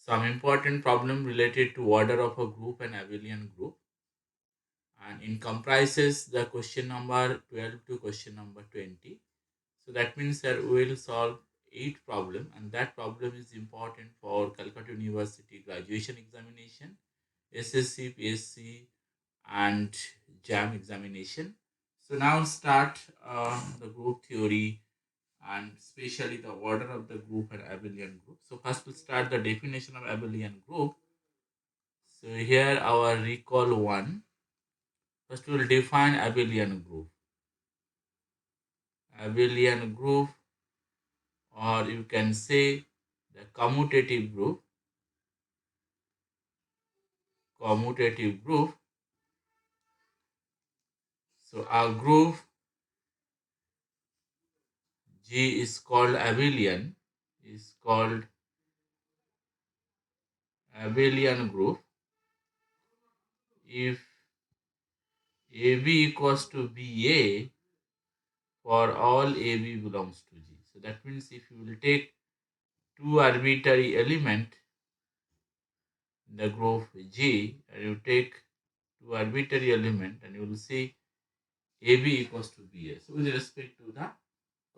some important problem related to order of a group and abelian group, and it comprises the question number 12 to question number 20. So that means that we will solve 8 problem, and that problem is important for Calcutta University graduation examination, SSC, PSC, and JAM examination. So now start the group theory and especially the order of the group and abelian group. So first we'll start the definition of abelian group. So here our recall one. First we'll define abelian group. Abelian group, or you can say the commutative group. Commutative group. So our group G is called abelian. Is called abelian group if AB equals to BA for all AB belongs to G. So that means if you will take two arbitrary element in the group G and you take two arbitrary element and you will see AB equals to BA. So with respect to the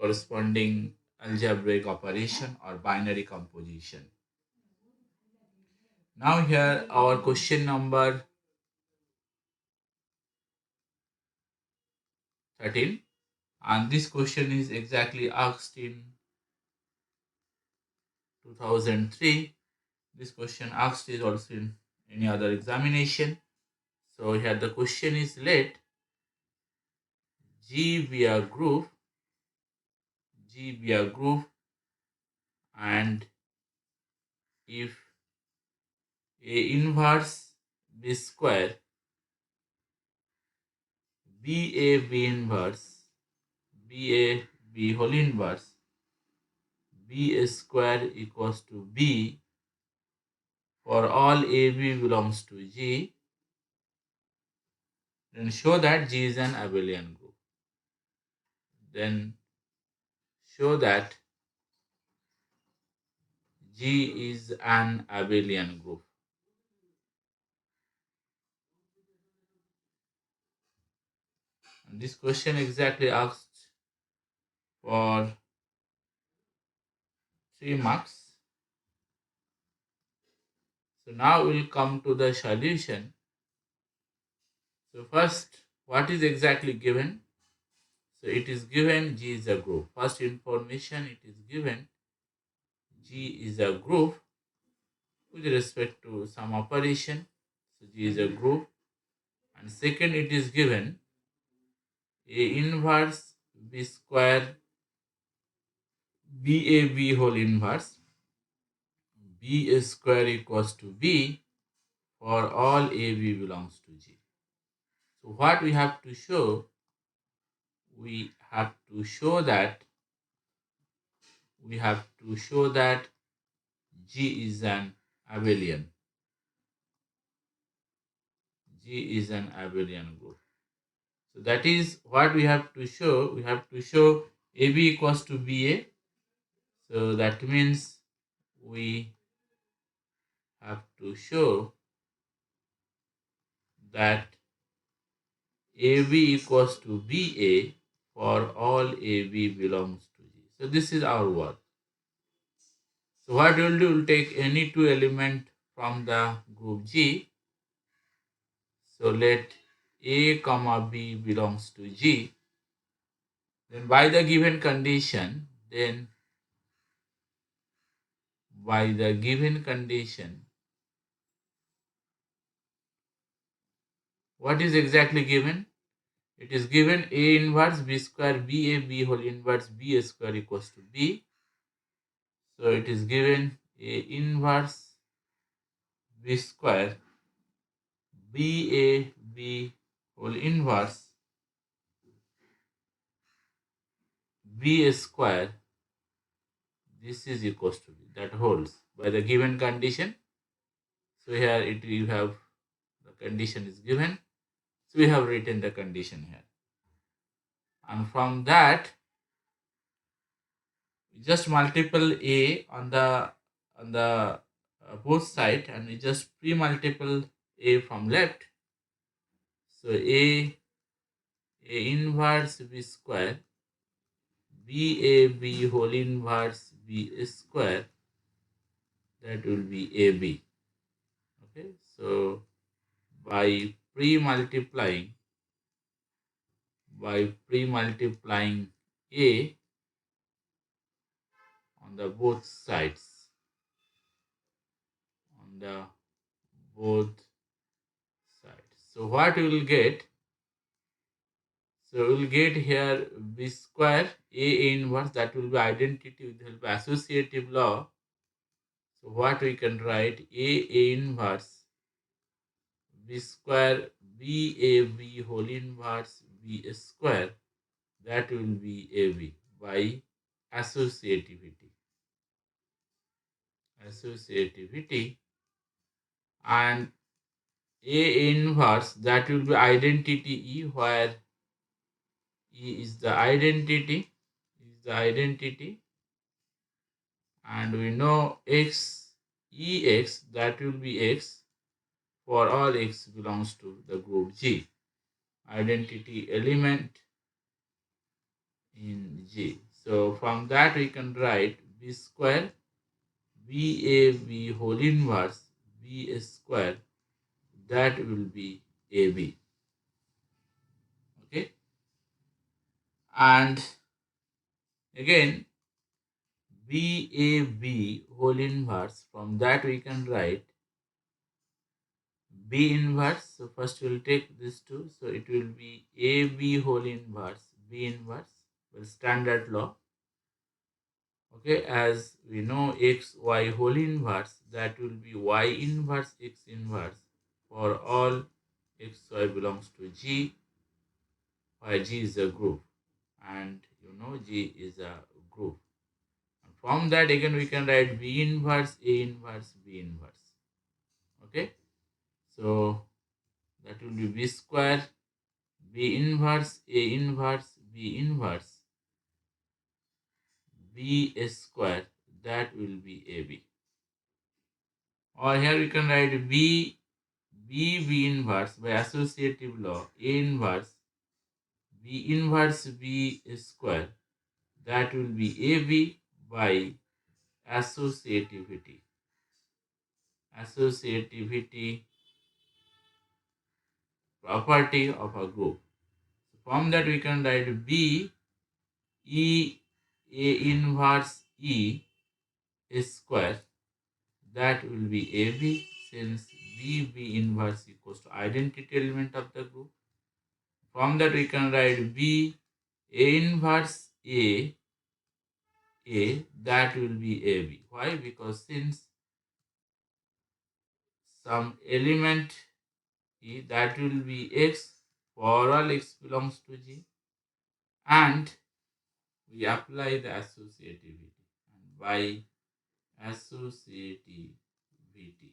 corresponding algebraic operation or binary composition. Now here our question number 13, and this question is exactly asked in 2003. This question asked is also in any other examination. So here the question is, let G be a group, G be a group, and if A inverse B square, BA B inverse, BA B whole inverse, B square equals to B for all AB belongs to G, then show that G is an abelian group. Then show that G is an abelian group. And this question exactly asked for 3 marks. So now we'll come to the solution. So first, what is exactly given? So it is given G is a group. First information, it is given G is a group with respect to some operation. So G is a group. And second, it is given A inverse B square BAB whole inverse B square equals to B for all AB belongs to G. So what we have to show? We have to show that G is an abelian. G is an abelian group. So that is what we have to show. We have to show AB equals to BA. So that means we have to show that AB equals to BA for all AB belongs to G. So this is our work. So what we'll do, we'll take any two element from the group G. So let A comma B belongs to G. Then by the given condition, what is exactly given? It is given A inverse B square BA whole inverse B square equals to B. So it is given A inverse B square BA whole inverse B square. This is equals to B. That holds by the given condition. So here you have the condition is given. So we have written the condition here. And from that, just multiple A on the both sides and we just pre-multiple A from left. So A inverse B square BAB whole inverse B square, that will be AB. Okay, so by pre-multiplying A on the both sides, on the both sides. So what we will get? So we will get here B square A inverse, that will be identity with the help of associative law. So what we can write, A inverse B square BAB whole inverse B square, that will be AB by associativity. And A inverse, that will be identity E, where E is the identity, and we know XI-XII, that will be X for all X belongs to the group G, identity element in G. So from that we can write B square BAB whole inverse B square, that will be AB. Okay, and again BAB whole inverse, from that we can write B inverse. So first we'll take this two, so it will be AB whole inverse B inverse, well, standard law. Okay, as we know XY whole inverse, that will be Y inverse X inverse for all XY belongs to G, where G is a group, and you know G is a group. And from that again we can write B inverse A inverse B inverse. Okay, so that will be B square B inverse A inverse B inverse B square, that will be AB. Or here we can write B inverse by associative law A inverse B inverse B square, that will be AB by associativity property of a group. So from that we can write B E A inverse E square, that will be AB, since B inverse equals to identity element of the group. From that we can write B A inverse A, that will be AB. Why? Because since some element E, that will be X for all X belongs to G, and we apply the associativity, and by associativity,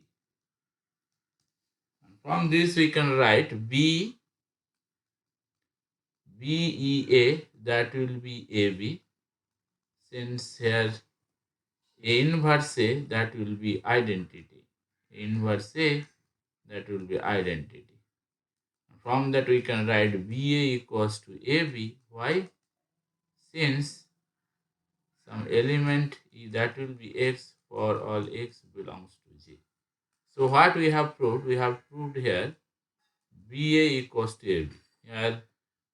and from this we can write BEA, that will be AB, since here A inverse A, that will be identity, inverse A, that will be identity. From that we can write BA equals to AB. Why? Since some element E, that will be X for all X belongs to G. So what we have proved? We have proved here BA equals to AB. Here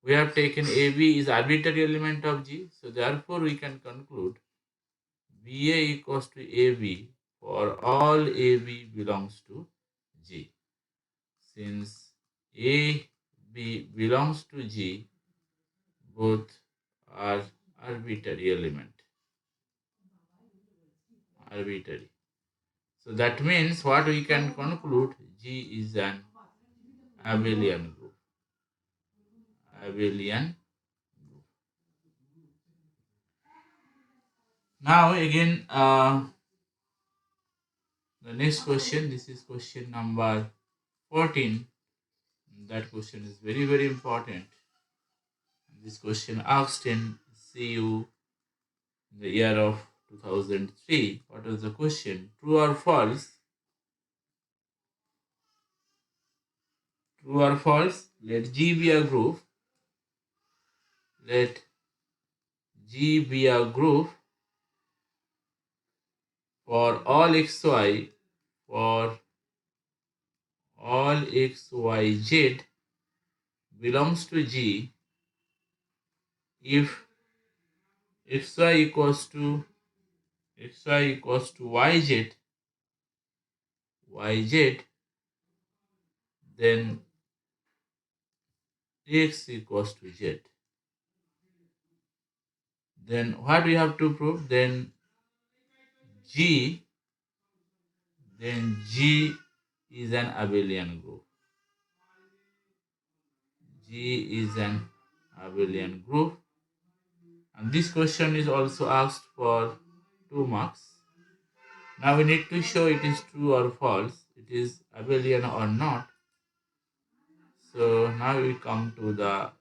we have taken AB is arbitrary element of G. So therefore we can conclude BA equals to AB for all AB belongs to G. Since AB belongs to G, both are arbitrary element. Arbitrary. So that means what we can conclude, G is an abelian group. Abelian group. Now again, the next question, this is question number 14. That question is very, very important. This question asked in CU in the year of 2003. What was the question? True or false? True or false? Let G be a group. Let G be a group for all xy, for all xyz belongs to G if xy equals to yz, then x equals to z. Then what we have to prove? Then G is an abelian group. G is an abelian group. And this question is also asked for 2 marks. Now we need to show it is true or false, it is abelian or not. So now we come to the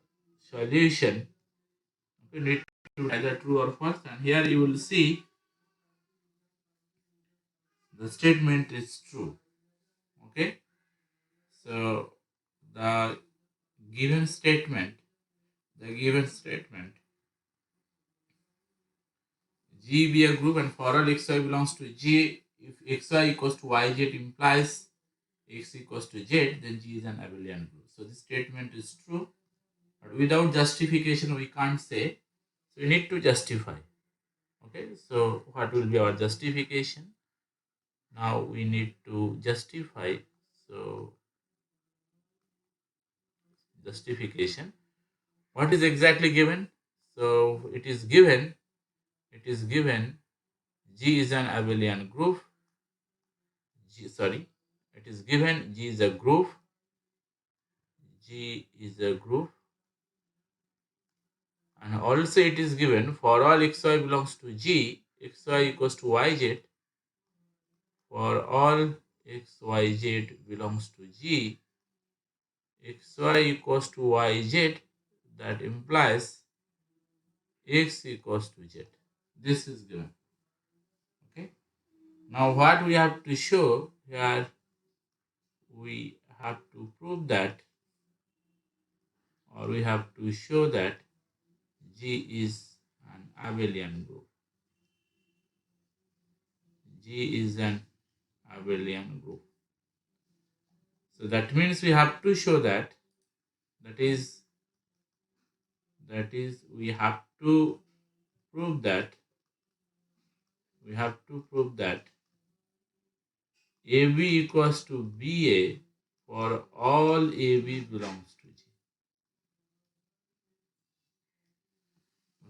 solution. We need to either true or false, and here you will see the statement is true. Okay, so the given statement G be a group and for all xy belongs to G, if xy equals to yz implies x equals to z, then G is an abelian group. So this statement is true, but without justification we can't say. So we need to justify. Okay, so what will be our justification? Now we need to justify. So justification. What is exactly given? So it is given G is an abelian group. It is given G is a group. G is a group. And also it is given for all xy belongs to G, xy equals to yz. For all xyz belongs to G, xy equals to yz, that implies x equals to z. This is given. Okay. Now what we have to show here, we have to prove that, or we have to show that G is an abelian group. G is an abelian group. So that means we have to show that, that is we have to prove that AB equals to BA for all AB belongs to G.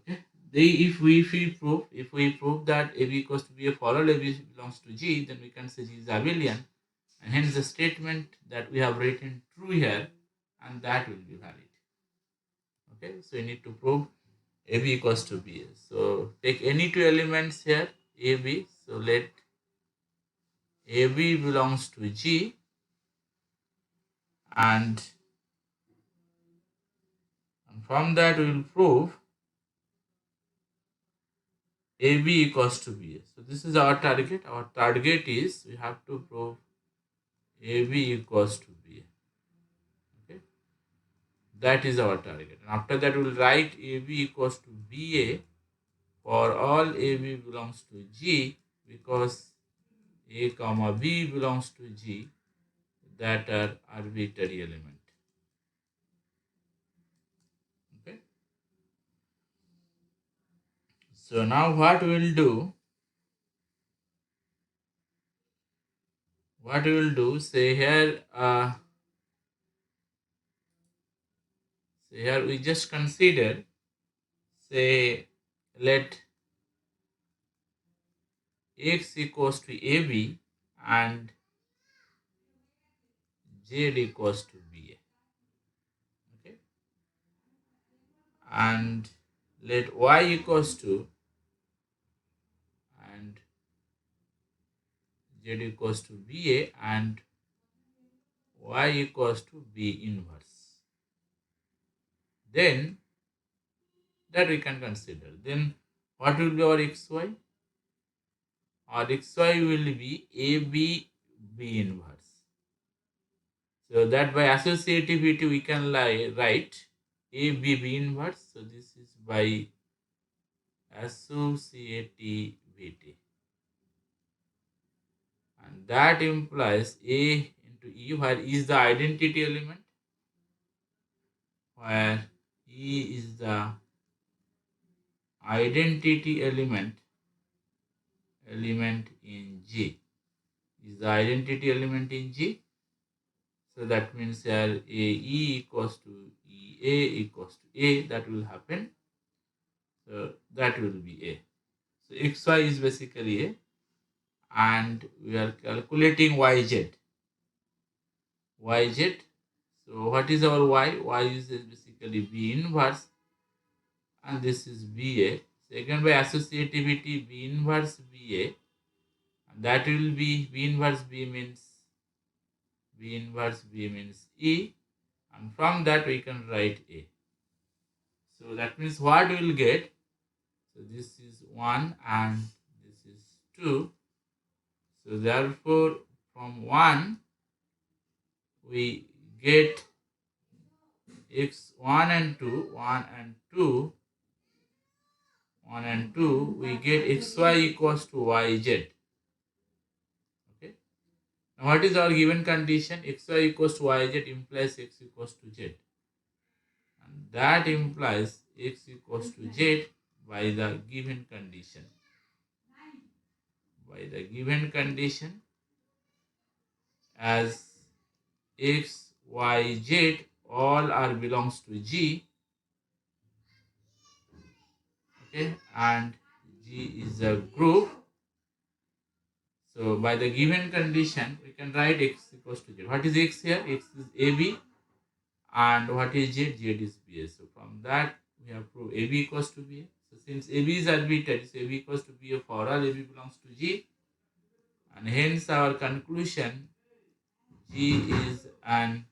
Okay. If we prove that AB equals to BA for all AB belongs to G, then we can say G is abelian, and hence the statement that we have written true here, and that will be valid. Okay, so you need to prove AB equals to BA. So take any 2 elements here, AB. So let AB belongs to G, and from that we will prove AB equals to BA. So this is our target. Our target is we have to prove AB equals to BA. Okay, that is our target. And after that we will write AB equals to BA for all AB belongs to G, because A comma B belongs to G, that are arbitrary element. Okay. So now what we will do, say here we just consider, say let x equals to AB and z equals to BA. Okay, and let y equals to and z equals to BA and y equals to B inverse. Then that we can consider. Then what will be our xy? Our xy will be AB B inverse. So that by associativity we can write A B inverse. So this is by associativity, and that implies A into E, where E is the identity element, where E is the identity element in G, is the identity element in G. So that means here E equals to EA equals to A, that will happen. So that will be A. So XY is basically A, and we are calculating YZ. YZ. So what is our Y? Y is basically B inverse, and this is BA. So again by associativity, B inverse BA, and that will be B inverse B means E, and from that we can write A. So that means what we will get? So this is 1 and this is 2. So therefore from 1 we get x1 and 2, 1 and 2, 1 and 2, we get xy equals to yz. Okay. Now what is our given condition? Xy equals to yz implies x equals to z. And that implies x equals to z by the given condition. By the given condition, as x, y, z all are belongs to G, okay, and G is a group. So by the given condition, we can write x equals to z. What is x here? X is AB, and what is z? Z is BA. So from that we have proved AB equals to BA. So since AB is arbitrary, so AB equals to BA for all AB belongs to G, and hence our conclusion, G is an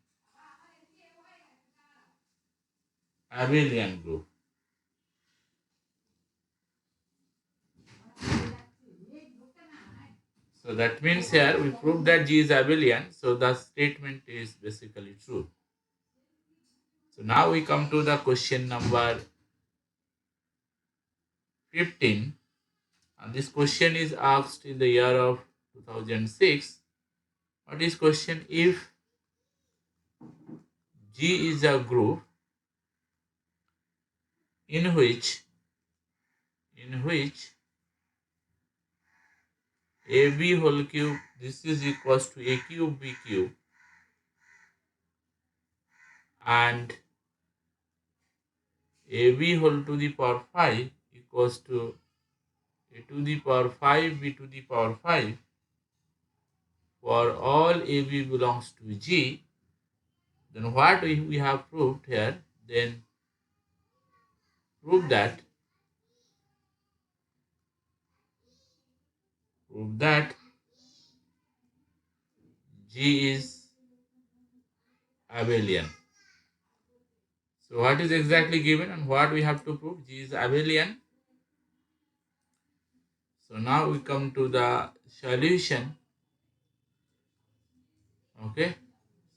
abelian group. So that means here we proved that G is abelian. So the statement is basically true. So now we come to the question number 15. And this question is asked in the year of 2006. What is question? If G is a group in which AB whole cube, this is equals to A cube B cube, and AB whole to the power 5 equals to A to the power 5 B to the power 5 for all AB belongs to G, then what we have proved here? Then prove that G is abelian. So what is exactly given and what we have to prove? G is abelian. So now we come to the solution. Okay.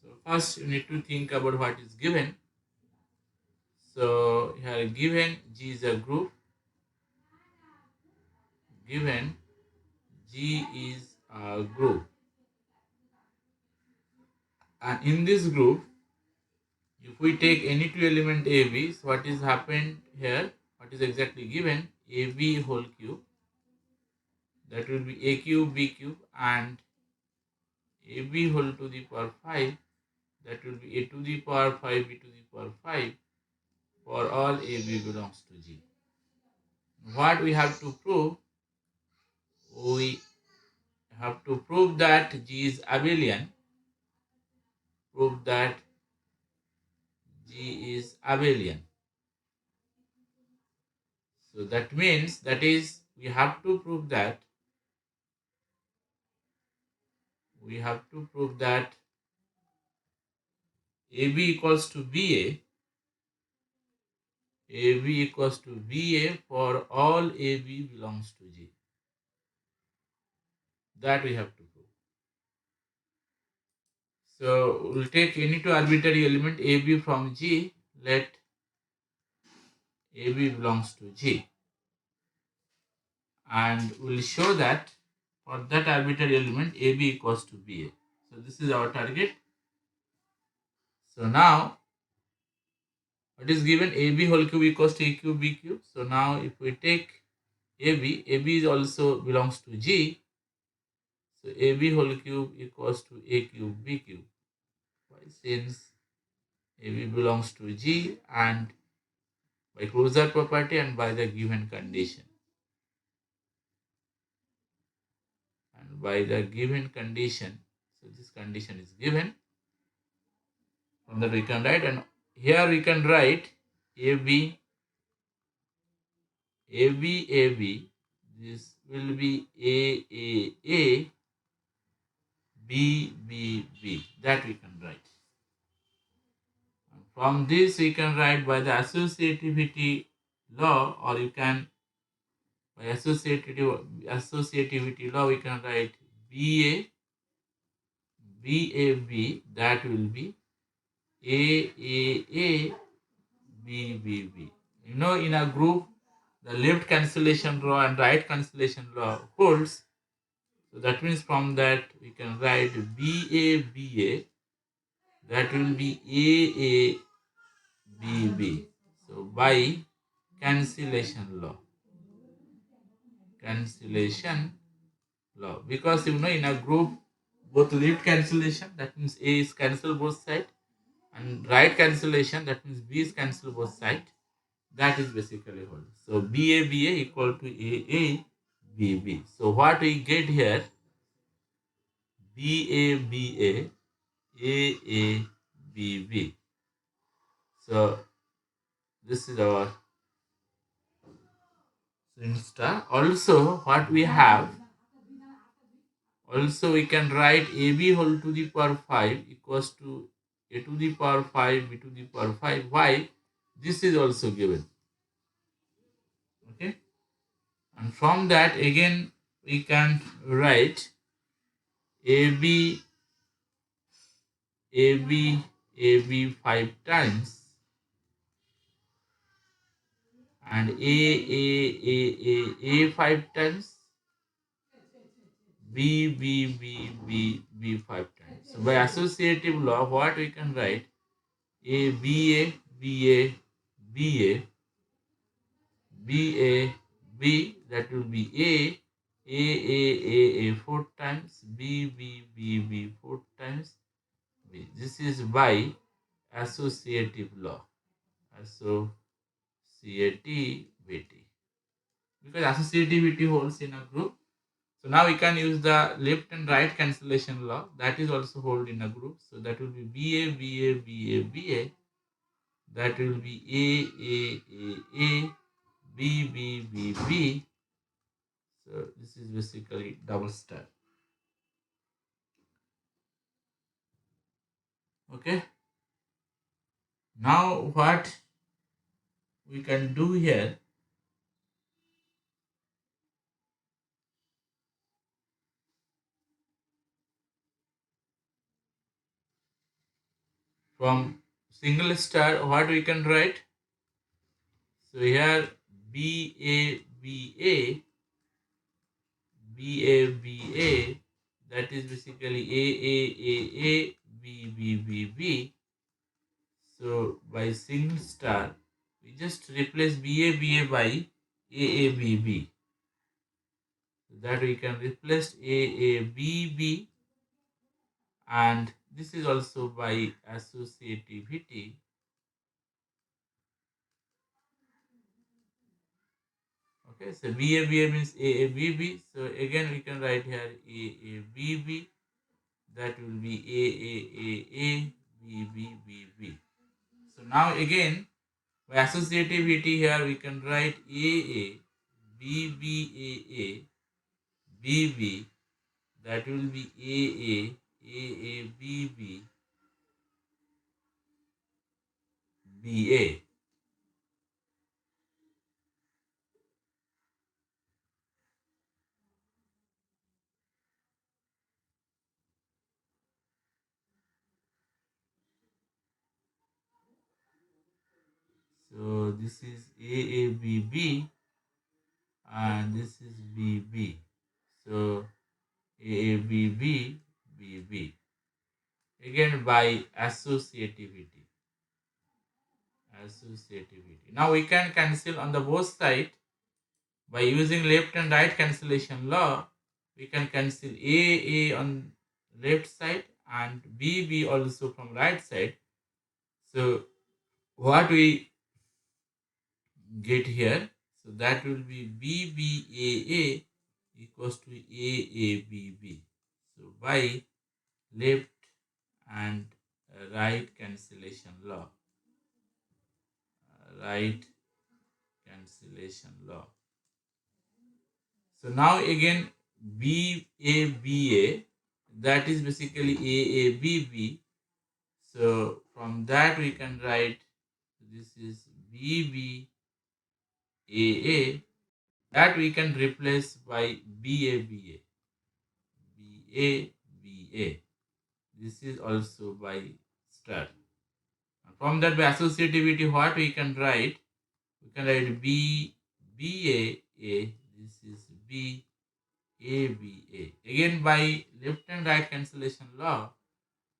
So first you need to think about what is given. So here given G is a group. Given G is a group. And in this group, if we take any two element AB, so what is happened here? What is exactly given? AB whole cube. That will be A cube B cube, and AB whole to the power 5. That will be A to the power 5 B to the power 5 for all AB belongs to G. What we have to prove? We have to prove that G is abelian. Prove that G is abelian. So that means, that is, we have to prove that AB equals to BA. AB equals to BA for all AB belongs to G. That we have to prove. So we'll take any two arbitrary element AB from G. Let AB belongs to G. And we'll show that for that arbitrary element AB equals to BA. So this is our target. So now what is given? AB whole cube equals to A cube B cube. So now if we take AB is also belongs to G. So AB whole cube equals to A cube B cube. Since AB belongs to G and by closure property and by the given condition. And by the given condition, so this condition is given. From that we can write, and here we can write AB, AB, AB. This will be A, B, B, B. That we can write. And from this we can write by the associativity law, or you can by associativity law we can write BA, BAB. That will be A, B, B, B. You know, in a group, the left cancellation law and right cancellation law holds. So that means from that we can write BA, BA. That will be A, B, B. So by cancellation law. Cancellation law. Because you know, in a group, both left cancellation, that means A is cancel both sides, and right cancellation, that means B is cancel both sides. That is basically what. So BA equal to AA BB. So what we get here, BA AA BB. So this is our star. Also what we have, also we can write AB whole to the power 5 equals to A to the power 5 B to the power 5. Why? This is also given. Okay. And from that again we can write AB AB 5 times and A 5 times, B 5 times. So by associative law, what we can write? A B B, that will be A 4 times, B 4 times B. This is by associative law. Associativity. Because associativity holds in a group. So now we can use the left and right cancellation law. That is also hold in a group. So that will be BA. That will be A, B. So this is basically double star. Okay. Now what we can do here, from single star, what we can write? So here BA, that is basically A, B. So by single star, we just replace BA by AABB. So that we can replace AABB, and this is also by associativity. Okay, so BA means AABB. So again we can write here AABB. That will be AABB. So now again by associativity here we can write BB. That will be AABB BA. this is AABB and this is BB. So AABB, BB. Again by associativity. Now we can cancel on the both sides by using left and right cancellation law. We can cancel A on left side and B also from right side. So what we get here, so that will be BBAA equals to AABB. So by left and right cancellation law. Right cancellation law. So now again BABA, that is basically AABB. So from that we can write this is BBAA, that we can replace by BABA. BABA. This is also by star. From that, by associativity, what we can write? We can write BAA. This is BABA. Again, by left and right cancellation law,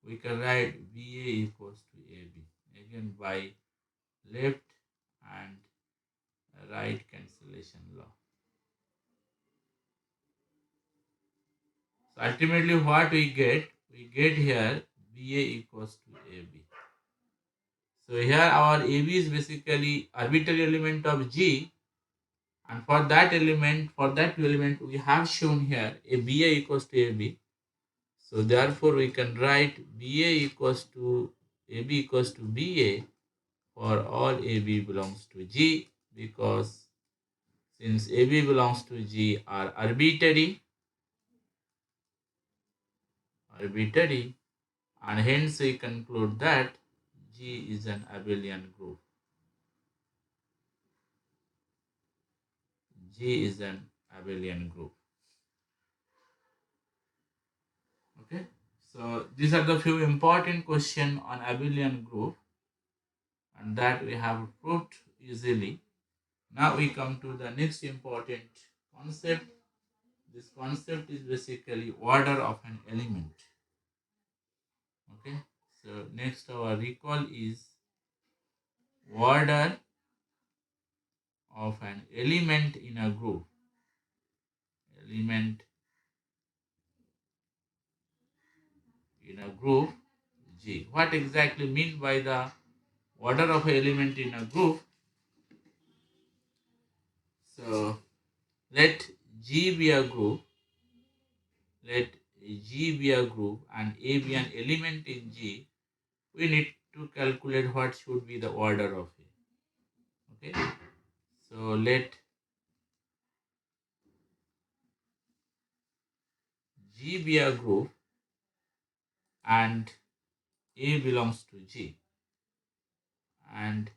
we can write BA equals to AB. Again, by left and right cancellation law. So ultimately, what we get? We get here BA equals to AB. So here our AB is basically arbitrary element of G, and for that element, we have shown here a BA equals to AB. So therefore we can write BA equals to AB equals to BA for all AB belongs to G, because since AB belongs to G are arbitrary, and hence we conclude that G is an abelian group. G is an abelian group. Okay, so these are the few important questions on abelian group, and that we have proved easily. Now we come to the next important concept. This concept is basically order of an element. Okay, so next our recall is order of an element in a group. Element in a group G. What exactly mean by the order of an element in a group? So let G be a group. Let G be a group and A be an element in G. We need to calculate what should be the order of A. Okay, so let G be a group and A belongs to G, and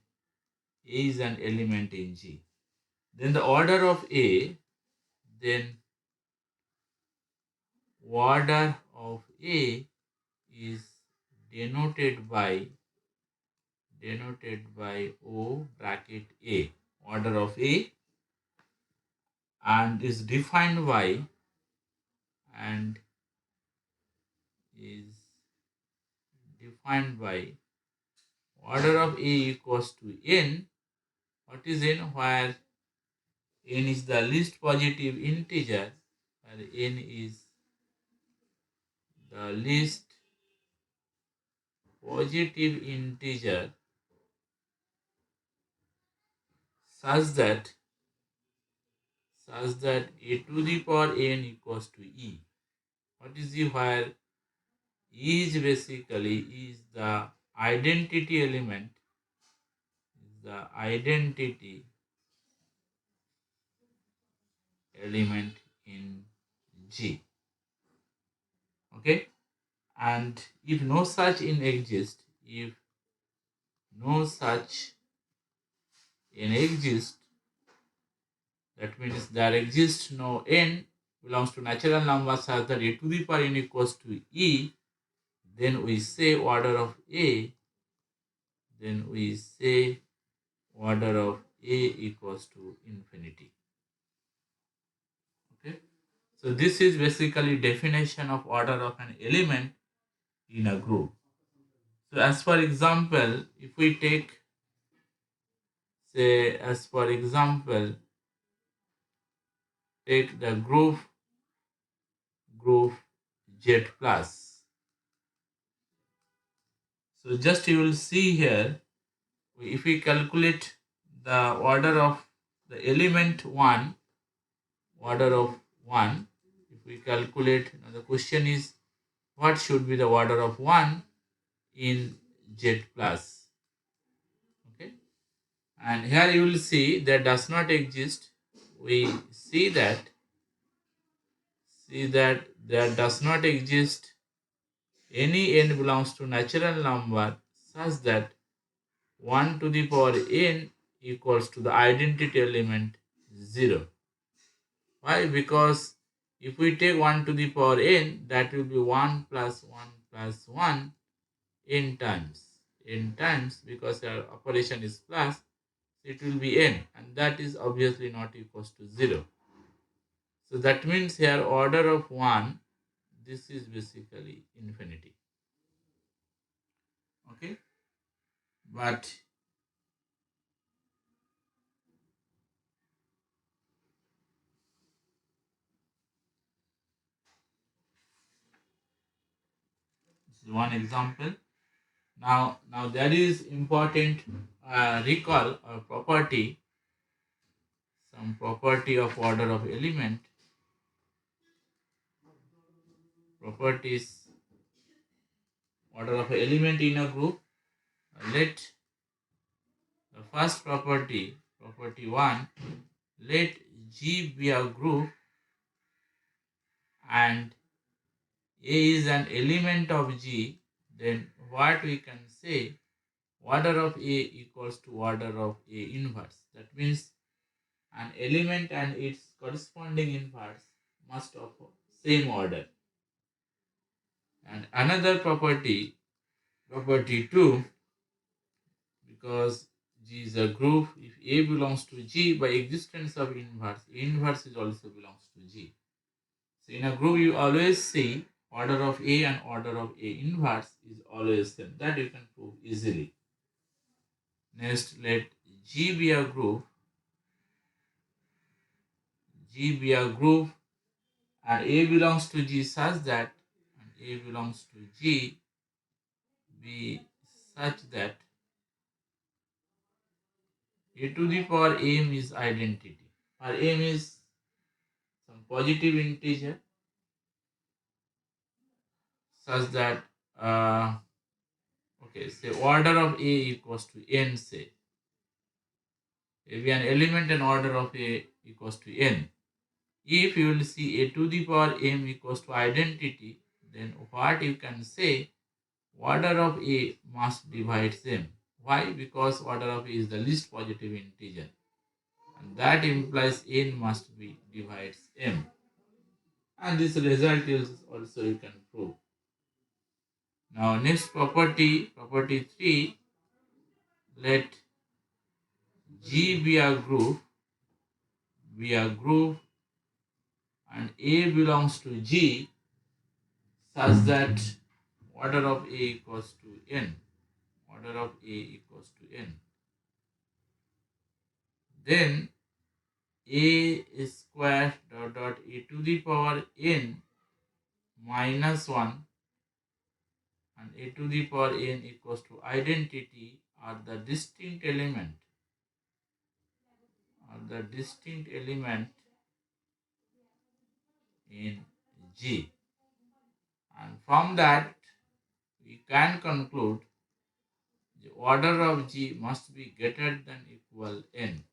A is an element in G. Then the order of A, is denoted by O bracket A, order of A, and is defined by order of A equals to n. What is n? Where n is the least positive integer, where n is the least positive integer, such that a to the power n equals to e. What is e? Where e is basically the identity element, in G. Okay, and if no such n exists, that means there exists no n belongs to natural number such that a to the power n equals to e, then we say order of A, order of A equals to infinity. Okay. So this is basically definition of order of an element in a group. So as for example, if we take, say, as for example, take the group Z plus. So just you will see here, if we calculate the order of the element 1, order of 1, if we calculate, now the question is what should be the order of 1 in Z plus. Okay, and here you will see that does not exist. We see that there does not exist any n belongs to natural number such that 1 to the power n equals to the identity element 0. Why? Because if we take 1 to the power n, that will be 1 plus 1 plus 1 n times. N times, because our operation is plus, it will be n, and that is obviously not equals to 0. So that means here order of 1, this is basically infinity. Okay, but this is one example. Now there is important recall or property, some property of order of element, properties, order of element in a group. Let the first property, property 1, let G be a group and A is an element of G, then what we can say, order of A equals to order of A inverse. That means an element and its corresponding inverse must of same order. And another property, property 2, because G is a group, if A belongs to G, by existence of inverse, inverse is also belongs to G. So in a group you always see order of A and order of A inverse is always same. That you can prove easily. Next, let G be a group, G be a group and A belongs to G such that, and A belongs to G be such that A to the power m is identity, or m is some positive integer such that okay, say order of A equals to n, say if an element and order of A equals to n. If you will see A to the power m equals to identity, then what you can say, order of A must divide m. Why? Because order of A is the least positive integer, and that implies n must be divides m. And this result is also you can prove. Now next property, property 3, let G be a group and A belongs to G such that order of A equals to n, order of A equals to n. Then A square dot A to the power n minus 1 and A to the power n equals to identity are the distinct element, in G, and from that we can conclude the order of G must be greater than equal n.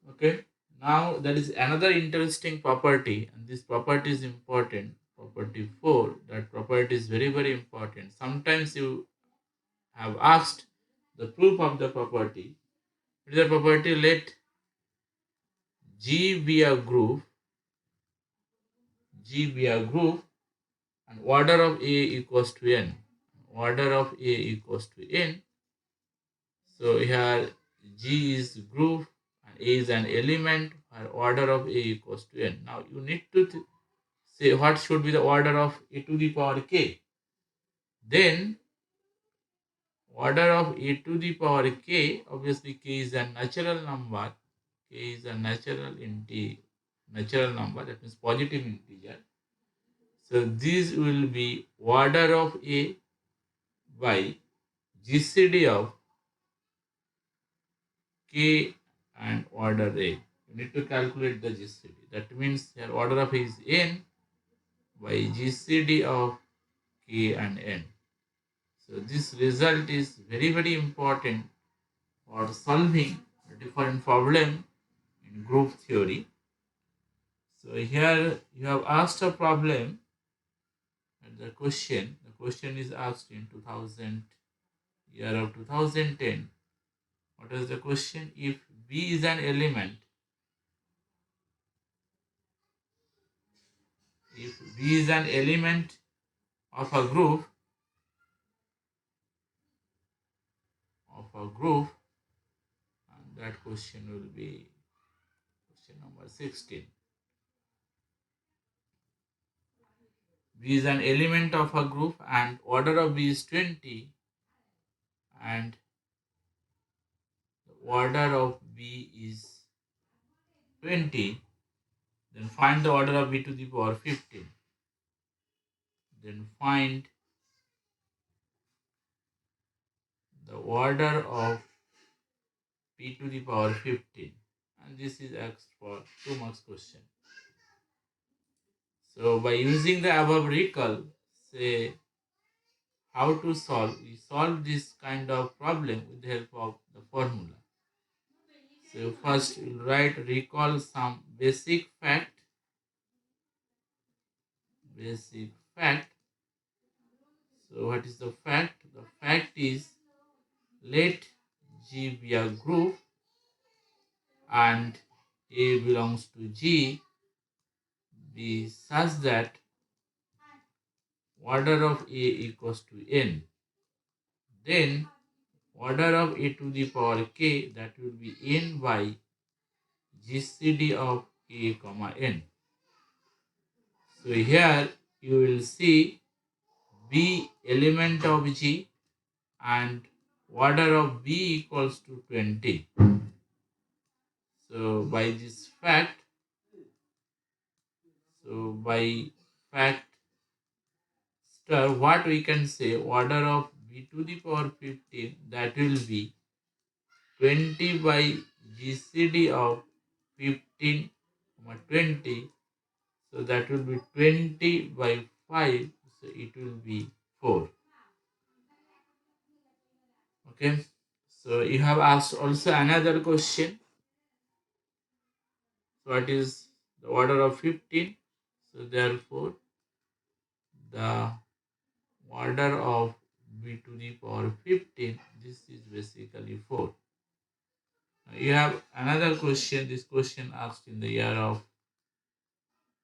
Okay, now there is another interesting property, and this property is important, property 4. That property is very very important. Sometimes you have asked the proof of the property. It is a property, let G be a group, G be a group and order of A equals to n, order of A equals to n, So here G is group and A is an element where order of A equals to n. Now you need to say what should be the order of A to the power k. Then order of A to the power k, obviously k is a natural number. K is a natural number, that means positive integer. So this will be order of A by GCD of k and order A. You need to calculate the GCD. That means your order of A is n by GCD of k and n. So this result is very, very important for solving a different problem in group theory. So here you have asked a problem and the question is asked in 2000, year of 2010. What is the question? If B is an element, of a group, and that question will be question number 16. B is an element of a group and order of B is 20 and the order of B is 20, then find the order of B to the power 15. Then find the order of B to the power 15. And this is asked for 2 marks question. So by using the above recall, say how to solve. We solve this kind of problem with the help of the formula. So first we'll write recall some basic fact. So what is the fact? The fact is let G be a group and A belongs to G be such that order of A equals to n. Then order of A to the power k, that will be n by GCD of k comma n. So here you will see B element of G and order of B equals to 20. So by fact star, what we can say, order of B to the power 15, that will be 20 by GCD of 15 20. So that will be 20 by 5. So it will be 4. Okay. So you have asked also another question. So what is the order of 15? So therefore the order of B to the power 15, this is basically 4. Now you have another question. This question asked in the year of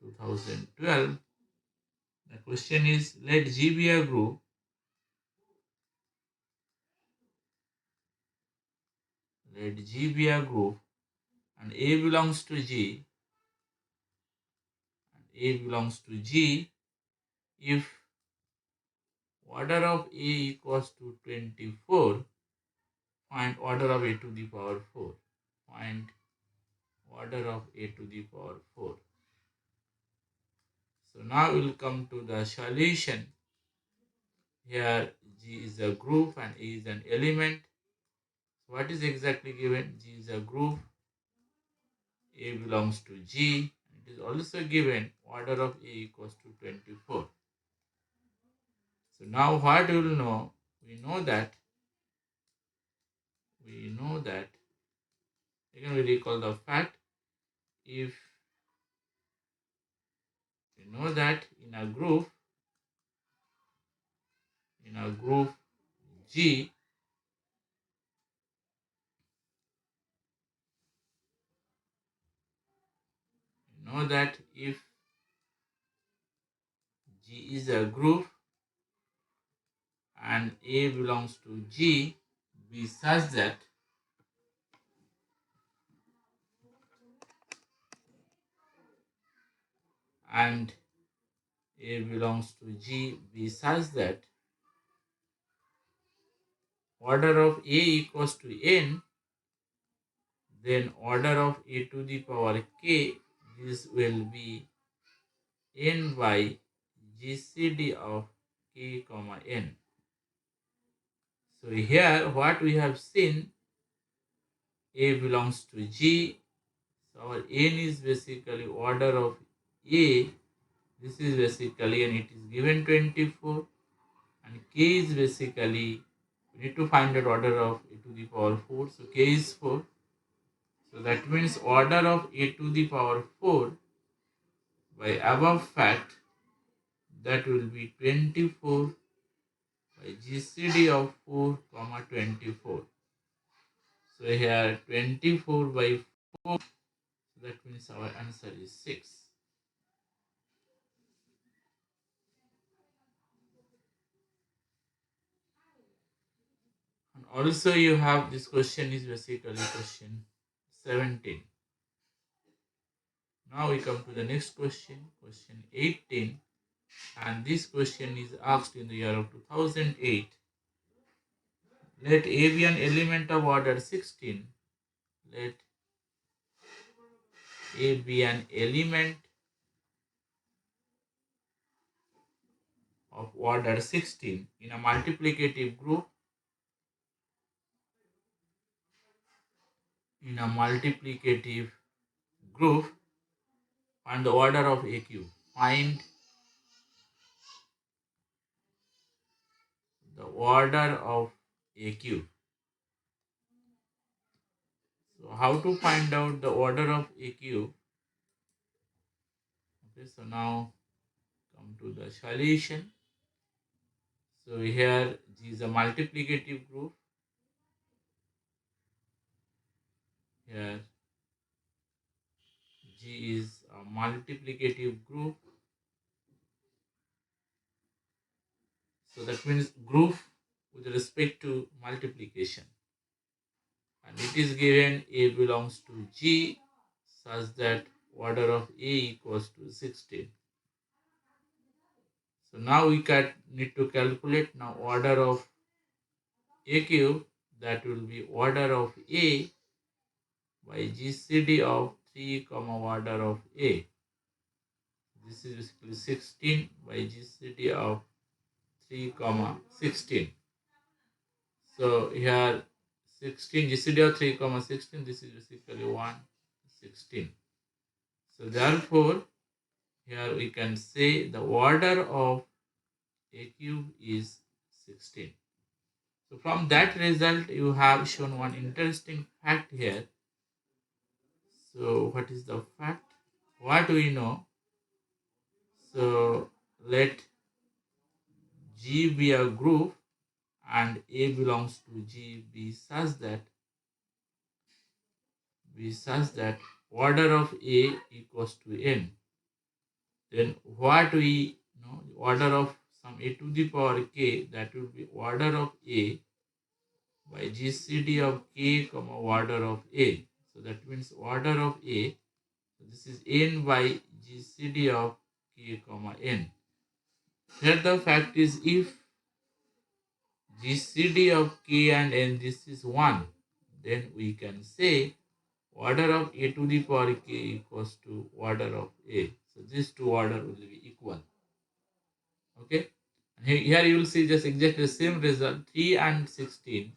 2012. The question is, let G be a group and A belongs to G if order of A equals to 24. Find order of A to the power 4. Find order of A to the power 4. So now we'll come to the solution. Here G is a group and A is an element. So what is exactly given? G is a group, A belongs to G. It is also given order of A equals to 24. So now what we will know? We know that again we recall the fact, if we know that in a group G, we know that if G is a group and A belongs to G, be such that and A belongs to G be such that order of A equals to n, then order of A to the power k, this will be n by GCD of k comma n. So here what we have seen, A belongs to G, so our n is basically order of A, this is basically, and it is given 24, and k is basically, we need to find out order of A to the power 4, so k is 4. So that means order of A to the power 4 by above fact, that will be 24 by GCD of 4 comma 24. So here 24 by 4, so that means our answer is 6. And also you have this question is basically question 17. Now we come to the next question, question 18, and this question is asked in the year of 2008. Let A be an element of order 16. Let A be an element of order 16 in a multiplicative group, find the order of A cube. Find the order of A cube. So how to find out the order of A cube? Okay, so now come to the solution. So here G is a multiplicative group. Here G is a multiplicative group. So that means group with respect to multiplication. And it is given A belongs to G such that order of A equals to 16. So now we need to calculate now order of A cube, that will be order of A by GCD of 3 comma order of A. This is basically 16 by GCD of 3 comma 16. So here 16 GCD of 3 comma 16, this is basically 116. So therefore here we can say the order of A cube is 16. So from that result you have shown one interesting fact here. So what is the fact? What we know? So let G be a group and A belongs to G be such that order of A equals to n. Then what we know, the order of some A to the power k, that will be order of A by GCD of k comma order of A. So that means order of A, so this is n by GCD of k comma n. Here the fact is, if GCD of k and n this is 1, then we can say order of A to the power k equals to order of A. So these two order will be equal. Okay. And here you will see just exactly the same result, 3 and 16.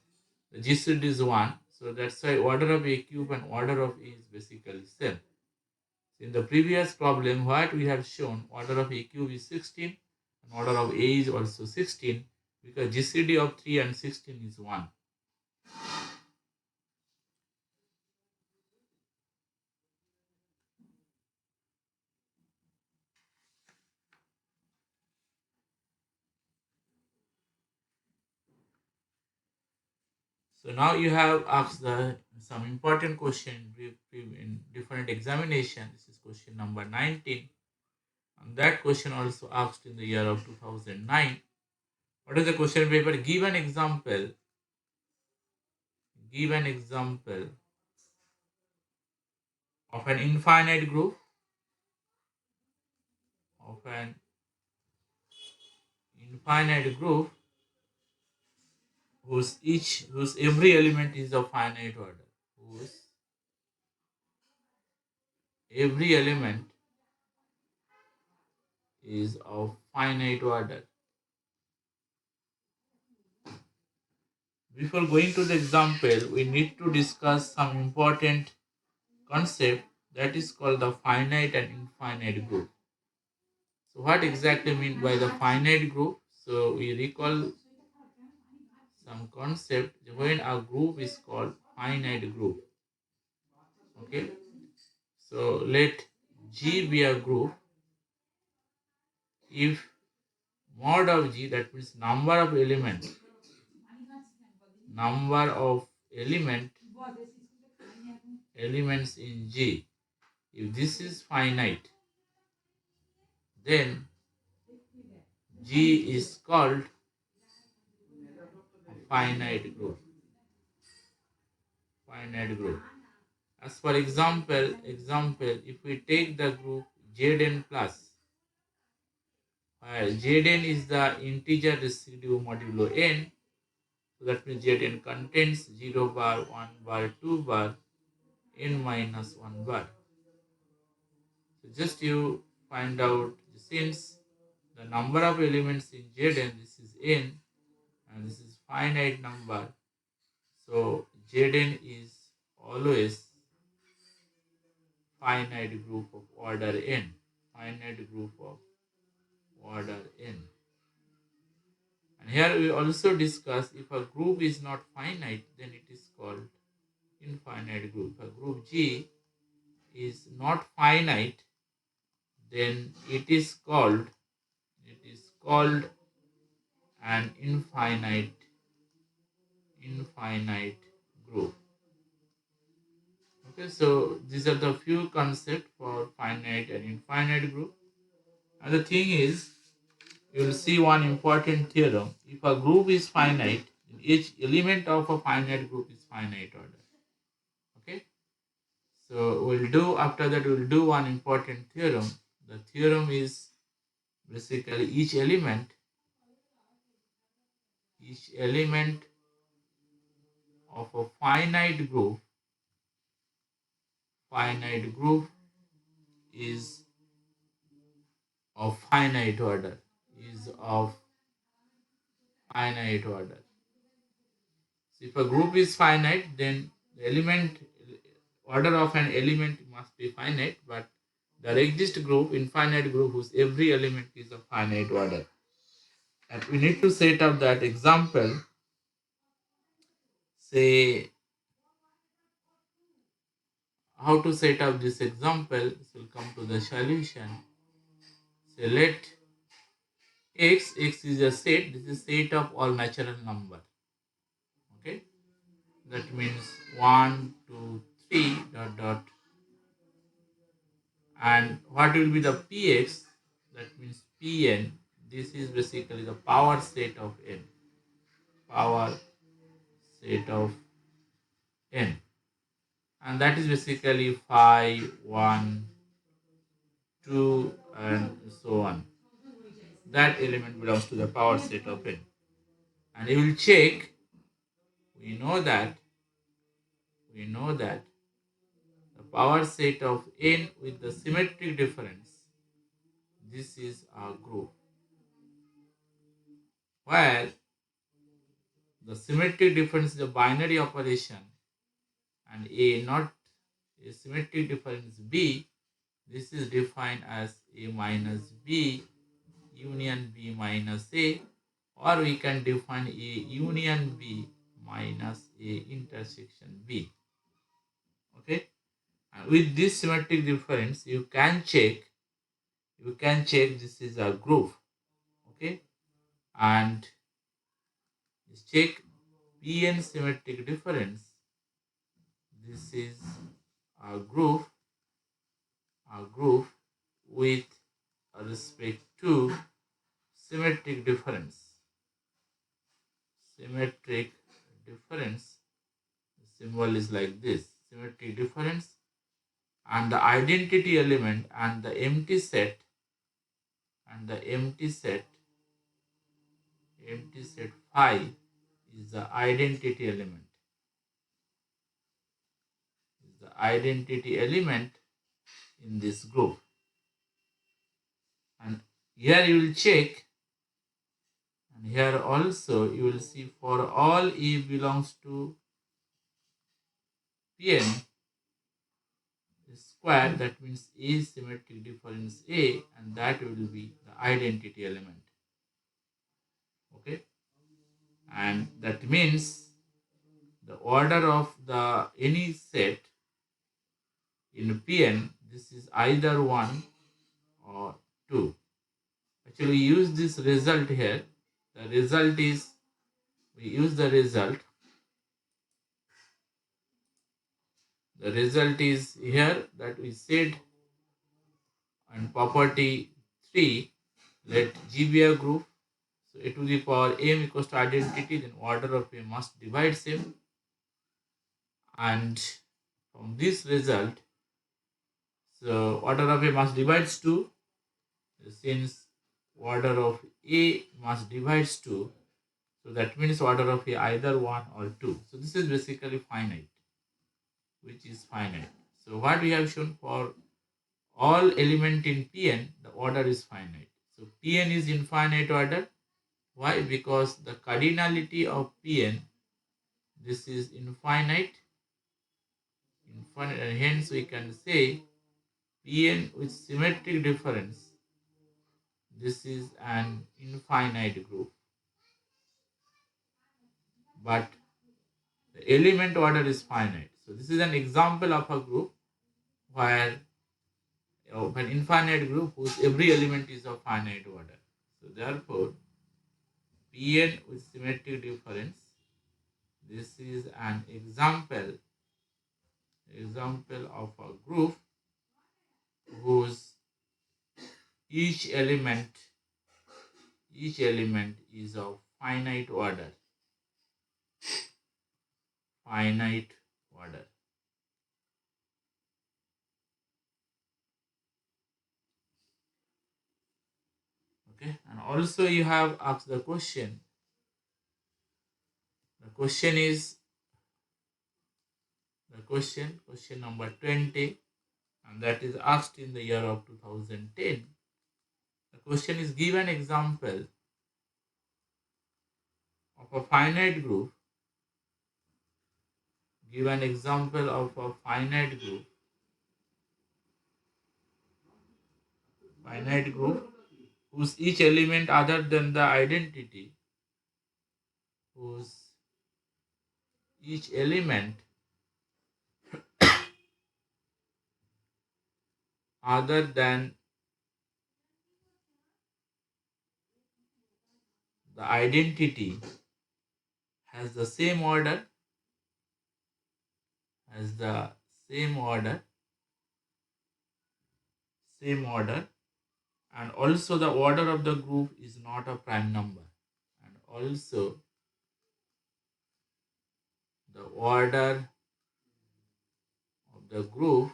The GCD is 1. So that's why order of A cube and order of A is basically same. In the previous problem, what we have shown, order of A cube is 16 and order of A is also 16, because GCD of 3 and 16 is 1. So now you have asked some important question in different examination. This is question number 19. And that question also asked in the year of 2009. What is the question paper? Give an example give an example of an infinite group of an infinite group whose every element is of finite order, whose every element is of finite order. Before going to the example, we need to discuss some important concept that is called the finite and infinite group. So what exactly mean by the finite group? So we recall some concept when a group is called finite group. Okay, so let G be a group if mod of G, that means number of elements in G, if this is finite, then G is called a finite group. Finite group. As for example, if we take the group Zn plus, where Zn is the integer residual modulo n, so that means Zn contains 0 bar, 1 bar, 2 bar, n minus 1 bar. So just you find out, since the number of elements in Zn, this is n, and this is finite number, so Zn is always finite group of order n. Finite group of order n. And here we also discuss, if a group is not finite, then it is called infinite group. If a group G is not finite, then it is called an infinite group. Okay, so these are the few concepts for finite and infinite group. And the thing is, you will see one important theorem. If a group is finite, each element of a finite group is finite order. Okay, so after that we'll do one important theorem. The theorem is basically each element of a finite group is of finite order, So if a group is finite, then the order of an element must be finite, but there exists infinite group whose every element is of finite order. And we need to set up that example. Say, how to set up this example? So we'll come to the solution. Say let x is a set. This is set of all natural number. Okay, that means 1, 2, 3 dot dot. And what will be the px? That means pn. This is basically the power set of n. And that is basically 5, 1, 2, and so on. That element belongs to the power set of n. And you will check, we know that the power set of n with the symmetric difference, this is a group, where the symmetric difference is a binary operation and a not a symmetric difference b, this is defined as a minus b union b minus a, or we can define a union b minus a intersection b. Okay, and with this symmetric difference you can check this is a group. Okay, and check pn symmetric difference, this is a group with respect to symmetric difference. symbol is like this, symmetric difference, and the identity element and the empty set phi is the identity element. In this group. And here you will check, and here also you will see for all E belongs to Pn square, that means A is symmetric difference A, and that will be the identity element. Okay, and that means the order of the any set in Pn, this is either 1 or 2. Actually, we use this result here. The result is, we use the result. The result is here that we said on property 3, let G be a group. So a to the power m equals to identity, then order of a must divide same. And from this result, so order of a must divides 2. Since order of A must divides 2, so that means order of A either 1 or 2. So this is basically finite, which is finite. So what we have shown, for all element in Pn, the order is finite. So Pn is infinite order. Why? Because the cardinality of Pn, this is infinite, and hence we can say Pn with symmetric difference, this is an infinite group. But the element order is finite. So this is an example of a group where of an infinite group whose every element is of finite order. So therefore, Pn with symmetric difference, this is an example of a group whose each element is of finite order. Okay, and also you have asked the question. The question number 20, and that is asked in the year of 2010. The question is, give an example of a finite group. Give an example of a finite group whose each element other than the identity, whose each element other than the identity has the same order, and also the order of the group is not a prime number, and also the order of the group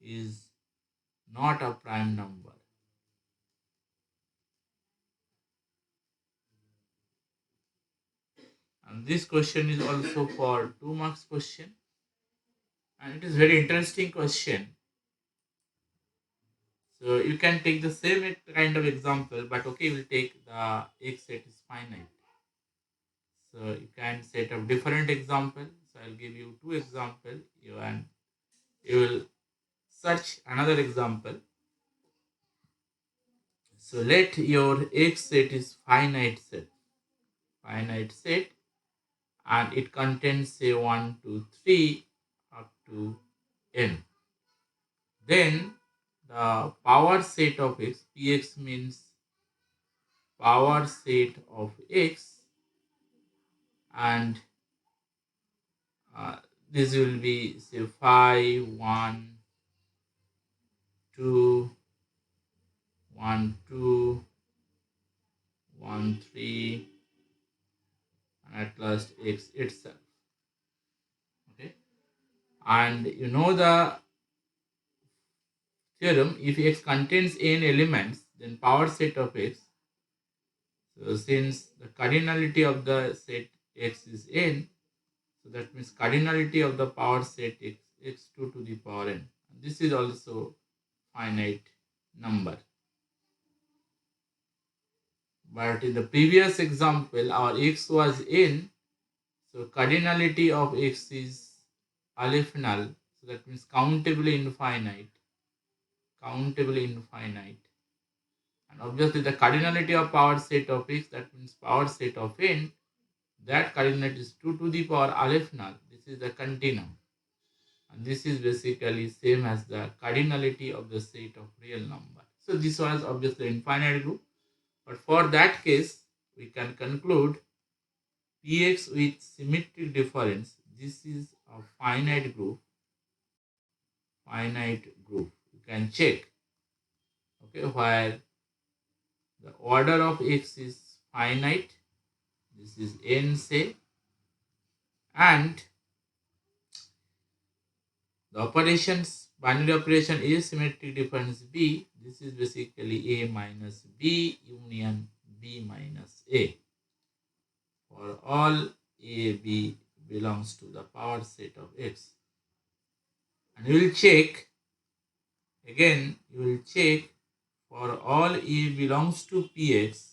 is not a prime number. And this question is also for 2 marks question, and it is very interesting question. So you can take the same kind of example, but okay, we'll take the X set is finite. So you can set up different example. So I'll give you 2 examples. You will search another example. So let your X set is finite set, and it contains say 1, 2, 3 up to n. Then the power set of X, Px means power set of X, and this will be say 5, 1, 2, 1, 2, 1, 3, and at last X itself. And you know the theorem, if X contains n elements, then power set of X. So since the cardinality of the set X is n, so that means cardinality of the power set X, x2 to the power n. This is also finite number. But in the previous example, our X was n, so cardinality of X is aleph null, so that means countably infinite. Countably infinite. And obviously the cardinality of power set of X, that means power set of n, that cardinality is 2 to the power aleph null. This is the continuum. And this is basically same as the cardinality of the set of real number. So this was obviously infinite group. But for that case, we can conclude Px with symmetric difference. This is a finite group. Finite group. You can check. Okay, where the order of X is finite. This is n say, and the operations, binary operation A symmetric difference B, this is basically A minus B union B minus A. For all A, B belongs to the power set of X. And you will check, again, you will check for all A belongs to Px,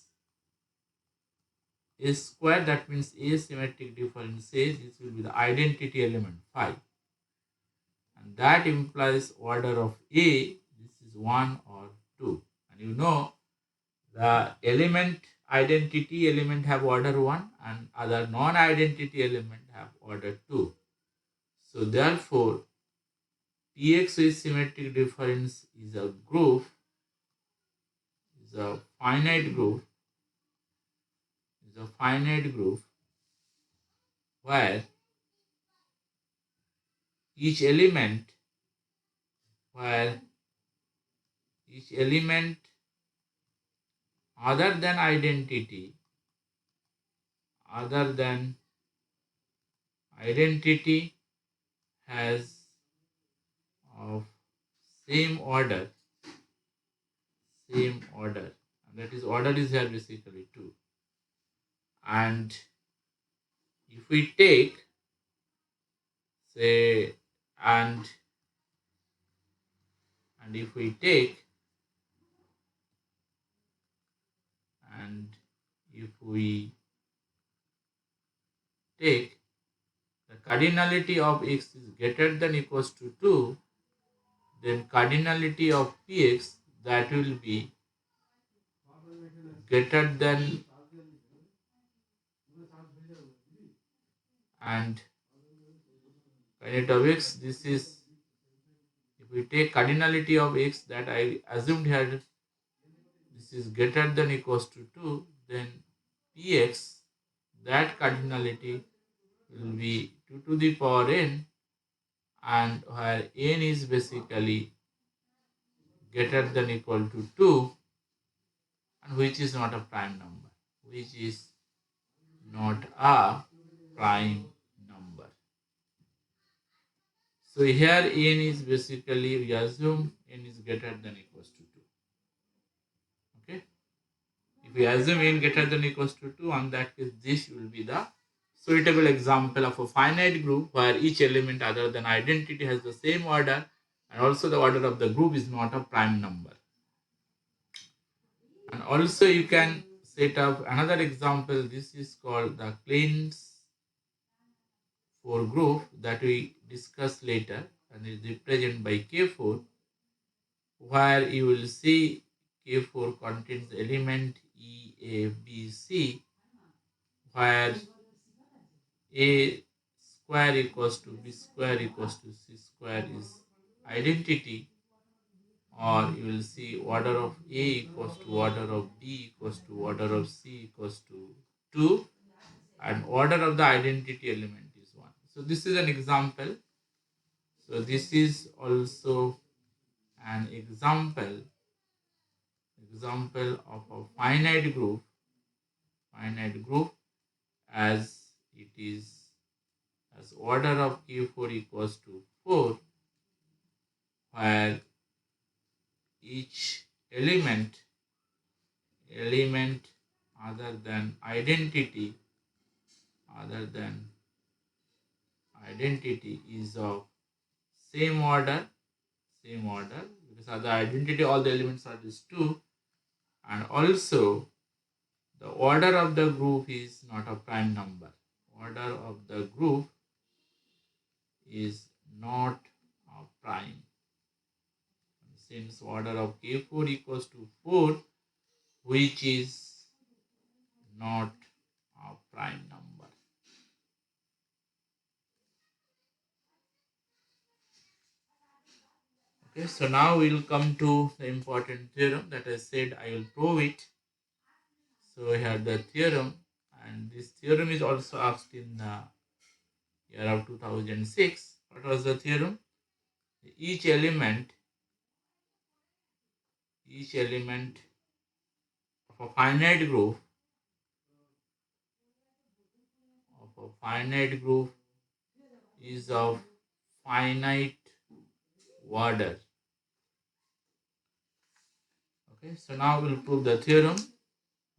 A square, that means A symmetric difference A, this will be the identity element phi. And that implies order of A, this is 1 or 2. And you know the element identity element have order 1 and other non-identity element have order 2. So therefore Px with symmetric difference is a group, is a finite group, is a finite group where each element where each element other than identity has of same order, and that is order is here basically 2. And if we take say and if we take and if we take the cardinality of X is greater than equals to 2, then cardinality of Px, that will be greater than, and cardinality of X, this is, if we take cardinality of X that I assumed here, this is greater than equals to 2, then Px, that cardinality will be 2 to the power n, and where n is basically greater than equal to 2, and which is not a prime number, which is not a prime number. So here n is basically, we assume n is greater than equals to 2. Okay. If we assume n greater than equals to 2, on that case this will be the suitable example of a finite group where each element other than identity has the same order, and also the order of the group is not a prime number. And also you can set up another example. This is called the Kleins 4 group that we discuss later, and is represented by K4, where you will see K4 contains element E, A, B, C, where A square equals to B square equals to C square is identity, or you will see order of A equals to order of B equals to order of C equals to 2, and order of the identity element is 1. So this is an example. So this is also an example of a finite group as it is, as order of Q4 equals to 4, where each element other than identity is of same order, because other identity all the elements are these 2, and also the order of the group is not a prime number. Order of the group is not a prime. Since order of K4 equals to 4, which is not a prime number. Okay, so now we'll come to the important theorem that I said I will prove it. So here the theorem, and this theorem is also asked in the year of 2006. What was the theorem? Each element of a finite group is of finite order. Okay, so now we'll prove the theorem.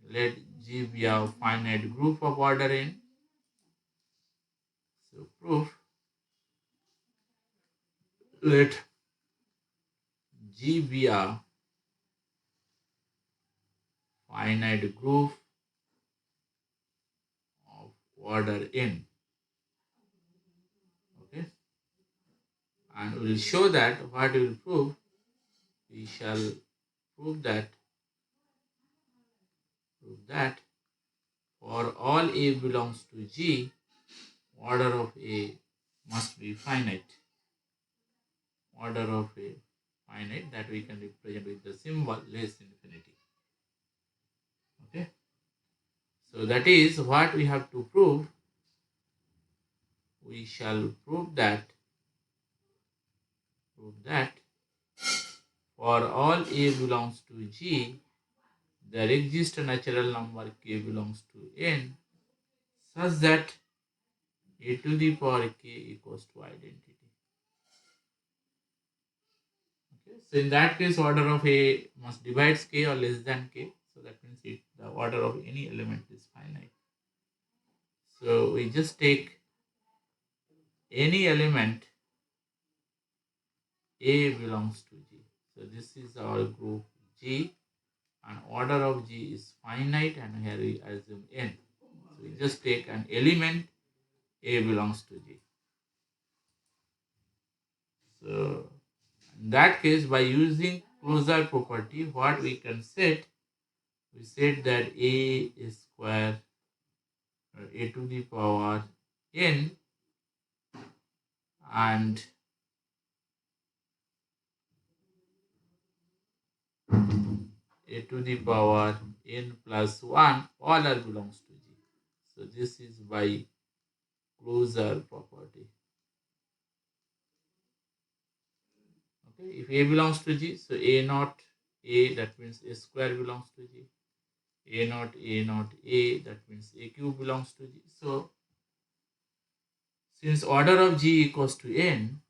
Let G be a finite group of order n. So proof, let G be a finite group of order n. Okay, and we will show that what we will prove. We shall prove that for all A belongs to G, order of A must be finite. Order of A finite, that we can represent with the symbol less infinity. Okay, so that is what we have to prove. We shall prove that for all A belongs to G, there exists a natural number K belongs to N such that A to the power K equals to identity. Okay, so in that case, order of A must divides K or less than K. So that means the order of any element is finite. So we just take any element A belongs to G. So this is our group G, and order of G is finite, and here we assume N. So we just take an element A belongs to G. So in that case, by using closure property, what we can set, we said that A square A to the power N and A to the power N plus 1 all are belongs to G. So this is by closure property. Okay, if A belongs to G, so A naught A, that means A square belongs to G. A naught A, that means A cube belongs to G. So since order of G equals to N,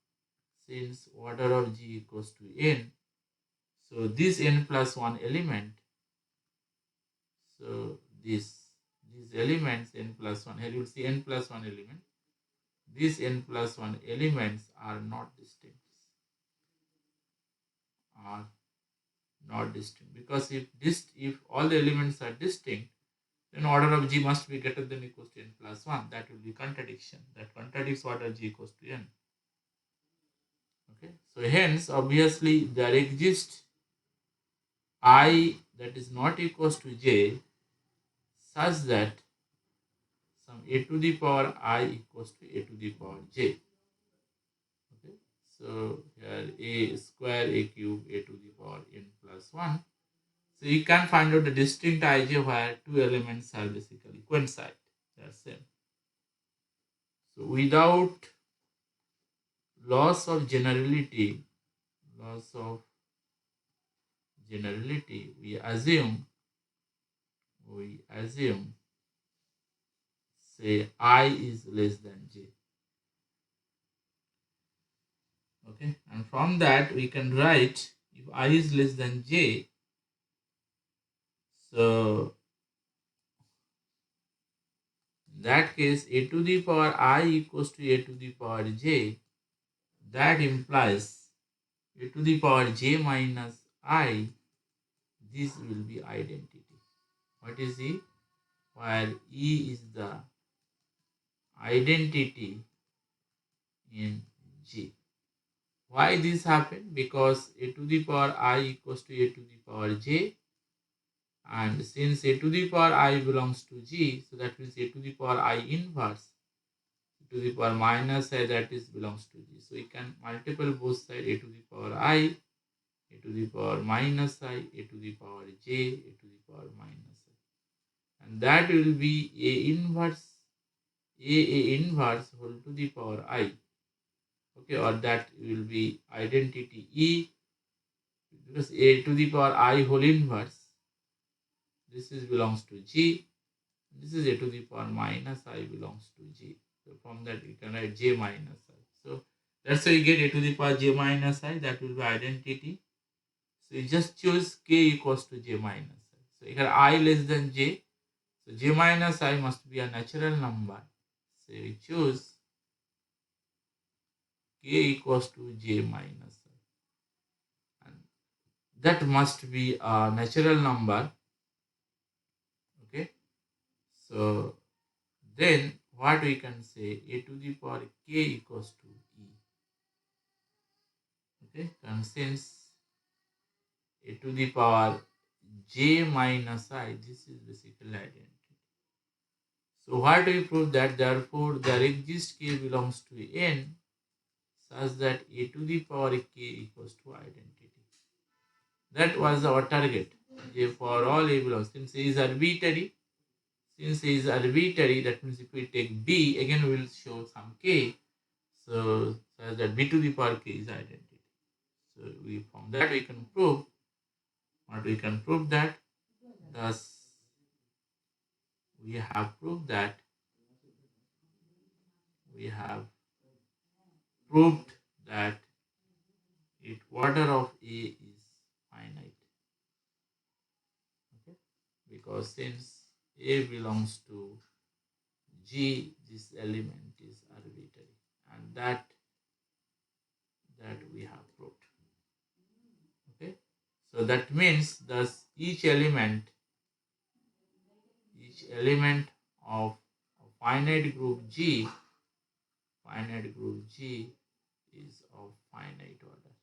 so this N plus 1 element, so these elements N plus 1, here you will see N plus 1 element. These N plus 1 elements are not distinct. Because if all the elements are distinct, then order of G must be greater than or equals to N plus 1. That will be contradiction. That contradicts order G equals to N. Okay, so hence obviously there exists I that is not equals to J such that some A to the power I equals to A to the power J. Okay, so here A square A cube A to the power N plus 1. So you can find out the distinct IJ where two elements are basically coincide. They are same. So without loss of generality, we assume say I is less than J. Okay, and from that we can write if I is less than j, so in that case a to the power I equals to a to the power j. That implies a to the power j minus I. This will be identity. What is E? Where E is the identity in G. Why this happened? Because a to the power I equals to a to the power j, and since a to the power I belongs to G, so that means a to the power I inverse to the power minus I, that is belongs to G. So we can multiple both sides, a to the power I, a to the power minus I, a to the power j, a to the power minus I. And that will be a inverse, a inverse whole to the power I. Okay, or that will be identity E, because a to the power I whole inverse, this is belongs to G, this is a to the power minus I belongs to G. So from that we can write j minus I. So that's why you get a to the power j minus I, that will be identity. So you just choose k equals to j minus I. So here I less than j, so j minus I must be a natural number. So we choose k equals to j minus I. And that must be a natural number. Okay. So then what we can say, a to the power k equals to e. Okay, and since a to the power j minus I, this is basically identity. So what we prove that therefore there exists k belongs to n such that a to the power k equals to identity. That was our target. For all a belongs, since a is arbitrary, that means if we take b, again we will show some k. So such that b to the power k is identity. So we from that we can prove what we can prove that. Thus we have proved that we have proved that it order of A is finite. Okay, because since A belongs to G, this element is arbitrary, and that we have proved. Okay, so that means thus each element of a finite group G is of finite order.